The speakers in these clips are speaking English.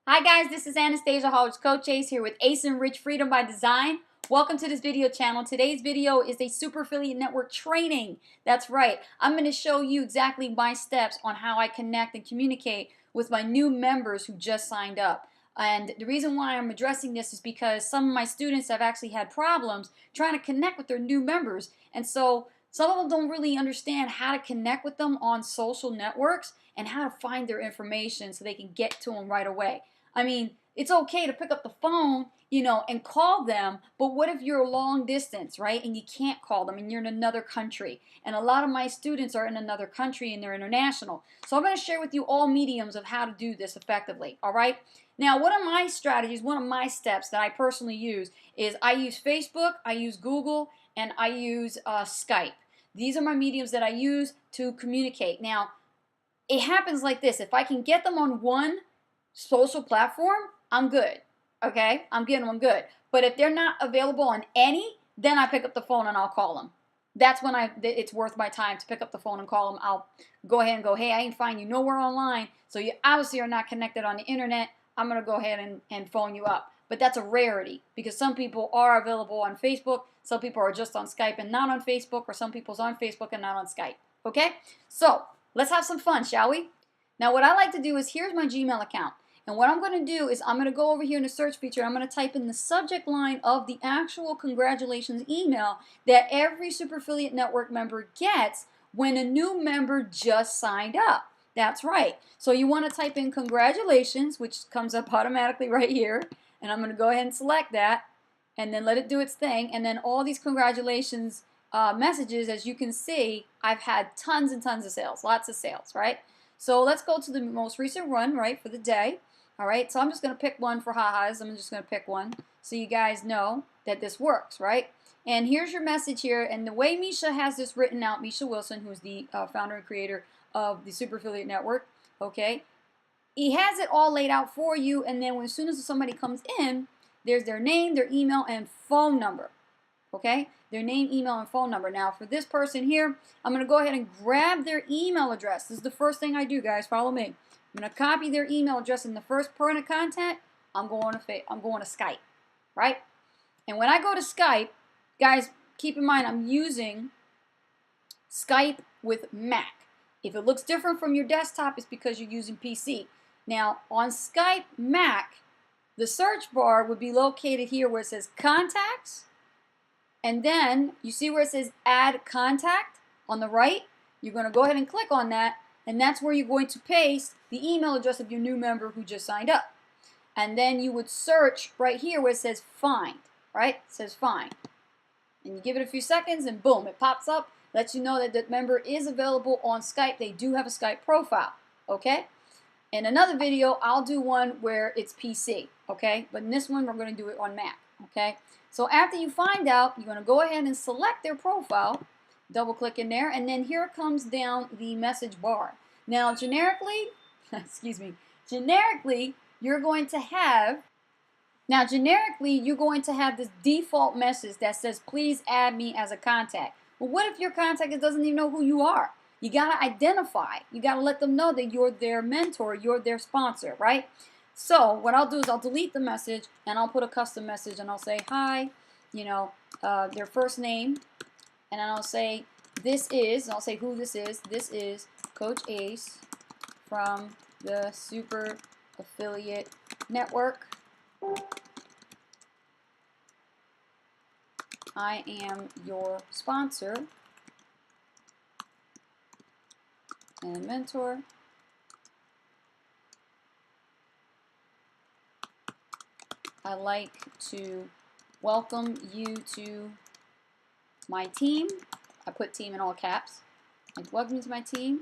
Hi guys, this is Anastasia Hollers Coach Ace here with Ace and Rich Freedom by Design. Welcome to this video channel. Today's video is a Super Affiliate Network training. That's right. I'm going to show you exactly my steps on how I connect and communicate with my new members who just signed up. And the reason why I'm addressing this is because some of my students have actually had problems trying to connect with their new members. And so some of them don't really understand how to connect with them on social networks and how to find their information so they can get to them right away. I mean, it's okay to pick up the phone, and call them, but what if you're long distance, right? And you can't call them and you're in another country. And a lot of my students are in another country and they're international. So I'm going to share with you all mediums of how to do this effectively, all right? Now, one of my strategies, one of my steps that I personally use is I use Facebook, I use Google, and I use Skype. These are my mediums that I use to communicate. Now, it happens like this. If I can get them on one social platform, I'm good. Okay? I'm getting them good. But if they're not available on any, then I pick up the phone and I'll call them. That's when it's worth my time to pick up the phone and call them. I'll go ahead and go, hey, I ain't find you nowhere online, so you obviously are not connected on the internet. I'm going to go ahead and phone you up. But that's a rarity because some people are available on Facebook, some people are just on Skype and not on Facebook, or some people's on Facebook and not on Skype. Okay? So let's have some fun, shall we? Now what I like to do is, here's my Gmail account. And what I'm going to do is I'm going to go over here in the search feature. I'm going to type in the subject line of the actual congratulations email that every Super Affiliate Network member gets when a new member just signed up. That's right. So you want to type in congratulations, which comes up automatically right here. And I'm going to go ahead and select that and then let it do its thing. And then all these congratulations messages, as you can see, I've had tons and tons of sales, lots of sales, right? So let's go to the most recent run, right, for the day. All right, so I'm just going to pick one for ha-has. I'm just going to pick one so you guys know that this works, right? And here's your message here. And the way Misha has this written out, Misha Wilson, who's the founder and creator of the Super Affiliate Network, okay, he has it all laid out for you. And then as soon as somebody comes in, there's their name, their email, and phone number, okay? Their name, email, and phone number. Now, for this person here, I'm going to go ahead and grab their email address. This is the first thing I do, guys. Follow me. I'm going to copy their email address in the first point of contact. I'm going to Skype, right? And when I go to Skype, guys, keep in mind I'm using Skype with Mac. If it looks different from your desktop, it's because you're using PC. Now, on Skype Mac, the search bar would be located here where it says Contacts. And then you see where it says Add Contact on the right? You're going to go ahead and click on that. And that's where you're going to paste the email address of your new member who just signed up. And then you would search right here where it says Find, right? It says Find. And you give it a few seconds and boom, it pops up, lets you know that the member is available on Skype. They do have a Skype profile, okay? In another video, I'll do one where it's PC, okay? But in this one, we're going to do it on Mac, okay? So after you find out, you're going to go ahead and select their profile, double click in there, and then here comes down the message bar. Now generically, generically you're going to have this default message that says please add me as a contact. Well, what if your contact doesn't even know who you are? You got to identify. You got to let them know that you're their mentor, you're their sponsor, right? So what I'll do is I'll delete the message and I'll put a custom message and I'll say hi, their first name, and then I'll say I'll say who this is Coach Ace from the Super Affiliate Network. I am your sponsor and mentor. I'd like to welcome you to my team. I put team in all caps. Like, welcome to my team.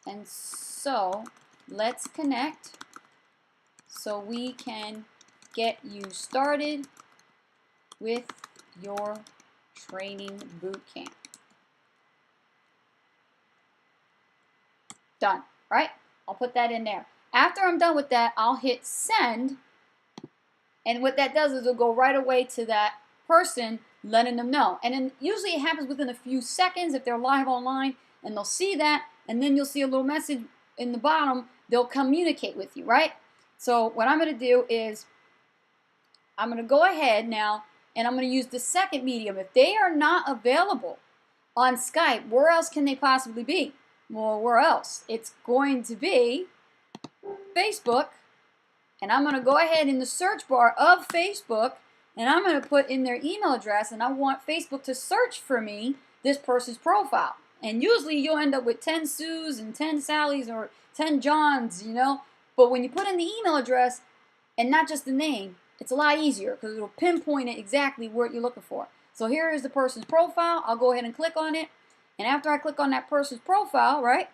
And so let's connect so we can get you started with your training boot camp. Done, right? I'll put that in there. After I'm done with that, I'll hit send. And what that does is it'll go right away to that person, letting them know. And then usually it happens within a few seconds if they're live online, and they'll see that, and then you'll see a little message in the bottom. They'll communicate with you, right? So what I'm going to do is I'm going to go ahead now and I'm going to use the second medium. If they are not available on Skype, where else can they possibly be? Well, where else? It's going to be Facebook. And I'm going to go ahead in the search bar of Facebook and I'm going to put in their email address, and I want Facebook to search for me this person's profile. And usually you'll end up with 10 Sues and 10 Sallys or 10 Johns, you know. But when you put in the email address and not just the name, it's a lot easier because it'll pinpoint it exactly what you're looking for. So here is the person's profile. I'll go ahead and click on it. And after I click on that person's profile, right,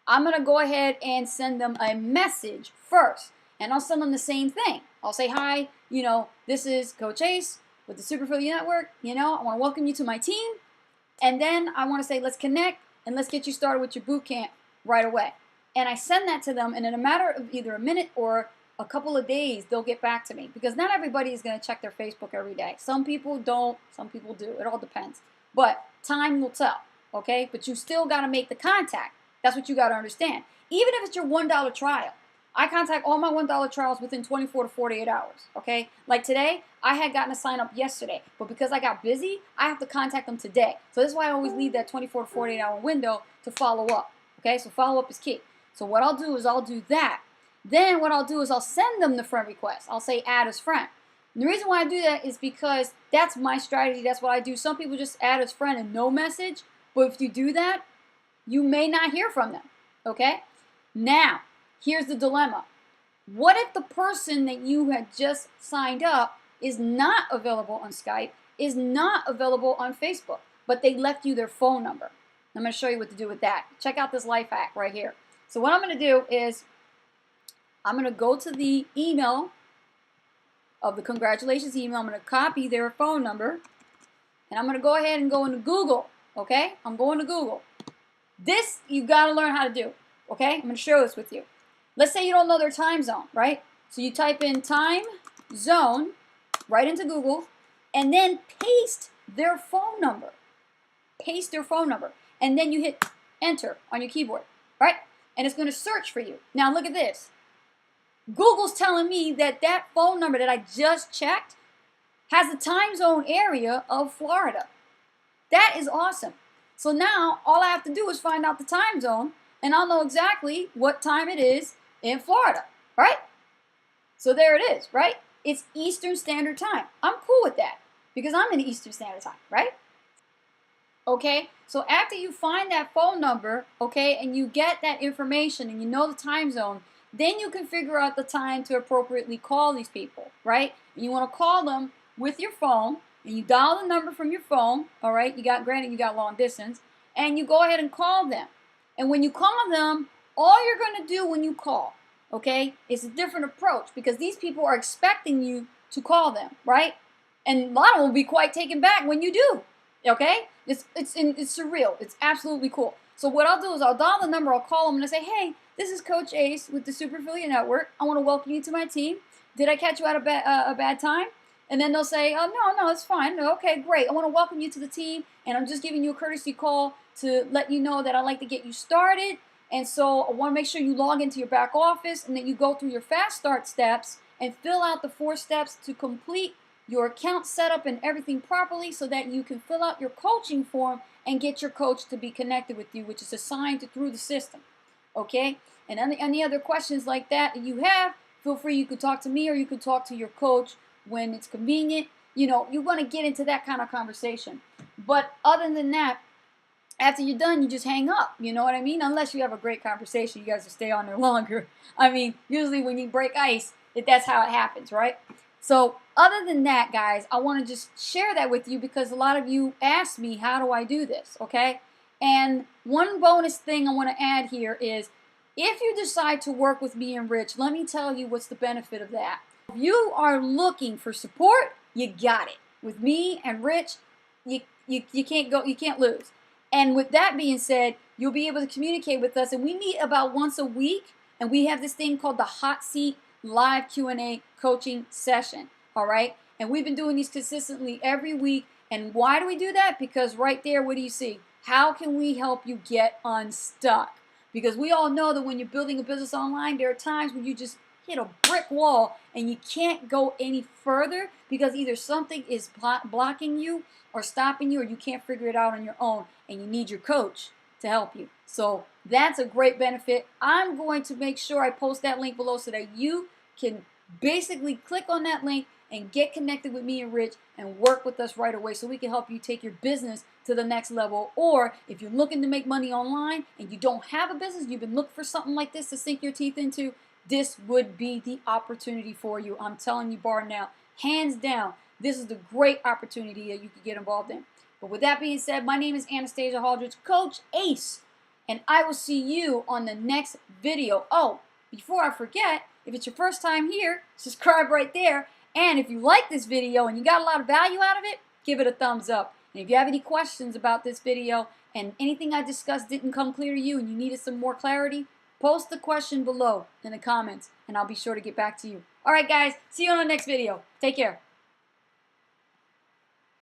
I'm going to go ahead and send them a message first. And I'll send them the same thing. I'll say, hi, you know, this is Coach Ace with the Super Affiliate Network. You know, I want to welcome you to my team. And then I want to say, let's connect and let's get you started with your boot camp right away. And I send that to them, and in a matter of either a minute or a couple of days, they'll get back to me. Because not everybody is going to check their Facebook every day. Some people don't, some people do. It all depends. But time will tell, okay? But you still got to make the contact. That's what you got to understand. Even if it's your $1 trial. I contact all my $1 trials within 24 to 48 hours, okay? Like today, I had gotten a sign up yesterday, but because I got busy, I have to contact them today. So this is why I always leave that 24 to 48 hour window to follow up, okay? So follow up is key. So what I'll do is I'll do that. Then what I'll do is I'll send them the friend request. I'll say add as friend. And the reason why I do that is because that's my strategy. That's what I do. Some people just add as friend and no message, but if you do that, you may not hear from them, okay? Now, here's the dilemma. What if the person that you had just signed up is not available on Skype, is not available on Facebook, but they left you their phone number? I'm going to show you what to do with that. Check out this life hack right here. So what I'm going to do is I'm going to go to the email of the congratulations email. I'm going to copy their phone number, and I'm going to go ahead and go into Google, okay? I'm going to Google. This you got to learn how to do, okay? I'm going to share this with you. Let's say you don't know their time zone, right? So you type in time zone right into Google and then paste their phone number. Paste their phone number. And then you hit enter on your keyboard, right? And it's going to search for you. Now look at this. Google's telling me that that phone number that I just checked has the time zone area of Florida. That is awesome. So now all I have to do is find out the time zone, and I'll know exactly what time it is in Florida, right? So there it is, right? It's Eastern Standard Time. I'm cool with that because I'm in Eastern Standard Time, right? Okay, so after you find that phone number, okay, and you get that information and you know the time zone, then you can figure out the time to appropriately call these people, right? And you want to call them with your phone, and you dial the number from your phone, all right? Granted, you got long distance, and you go ahead and call them. And when you call them, all you're going to do when you call, okay, is a different approach because these people are expecting you to call them, right? And a lot of them will be quite taken back when you do, okay? It's surreal. It's absolutely cool. So what I'll do is I'll dial the number, I'll call them, and I say, hey, this is Coach Ace with the Super Affiliate Network. I want to welcome you to my team. Did I catch you at a bad time? And then they'll say, oh, no, it's fine. Okay, great. I want to welcome you to the team, and I'm just giving you a courtesy call to let you know that I'd like to get you started. And so I want to make sure you log into your back office and that you go through your fast start steps and fill out the 4 steps to complete your account setup and everything properly so that you can fill out your coaching form and get your coach to be connected with you, which is assigned through the system. Okay? And any other questions like that you have, feel free. You could talk to me or you could talk to your coach when it's convenient. You know, you want to get into that kind of conversation. But other than that, after you're done, you just hang up. You know what I mean? Unless you have a great conversation, you guys will stay on there longer. I mean, usually when you break ice, that's how it happens, right? So other than that, guys, I want to just share that with you because a lot of you asked me, how do I do this, okay? And one bonus thing I want to add here is if you decide to work with me and Rich, let me tell you what's the benefit of that. If you are looking for support, you got it. With me and Rich, you can't lose. And with that being said, you'll be able to communicate with us. And we meet about once a week. And we have this thing called the Hot Seat Live Q&A coaching session. All right? And we've been doing these consistently every week. And why do we do that? Because right there, what do you see? How can we help you get unstuck? Because we all know that when you're building a business online, there are times when you just hit a brick wall and you can't go any further because either something is blocking you or stopping you, or you can't figure it out on your own and you need your coach to help you. So that's a great benefit. I'm going to make sure I post that link below so that you can basically click on that link and get connected with me and Rich and work with us right away so we can help you take your business to the next level. Or if you're looking to make money online and you don't have a business, you've been looking for something like this to sink your teeth into, this would be the opportunity for you. I'm telling you, bar now, hands down, this is the great opportunity that you could get involved in. But with that being said, my name is Anastasia Haldridge, Coach Ace, and I will see you on the next video. Oh, before I forget, if it's your first time here, subscribe right there. And if you like this video and you got a lot of value out of it, give it a thumbs up. And if you have any questions about this video and anything I discussed didn't come clear to you and you needed some more clarity, post the question below in the comments and I'll be sure to get back to you. All right, guys, see you on the next video. Take care.